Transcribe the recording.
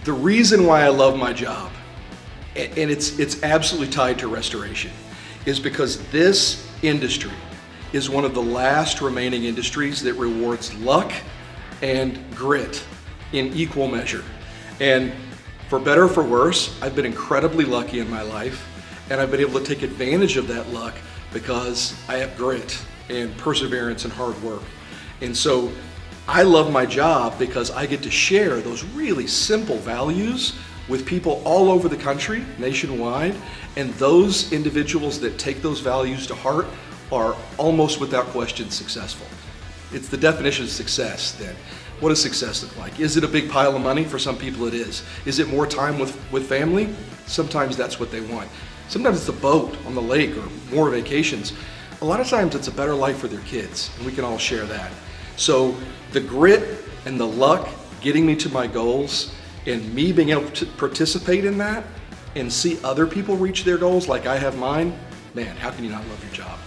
The reason why I love my job, and it's absolutely tied to restoration, is because this industry is one of the last remaining industries that rewards luck and grit in equal measure. And for better or for worse, I've been incredibly lucky in my life, and I've been able to take advantage of that luck because I have grit and perseverance and hard work. And so I love my job because I get to share those really simple values with people all over the country, nationwide, and those individuals that take those values to heart are almost without question successful. It's the definition of success then. What does success look like? Is it a big pile of money? For some people it is. Is it more time with family? Sometimes that's what they want. Sometimes it's a boat on the lake or more vacations. A lot of times it's a better life for their kids, and we can all share that. So the grit and the luck getting me to my goals and me being able to participate in that and see other people reach their goals like I have mine, man, how can you not love your job?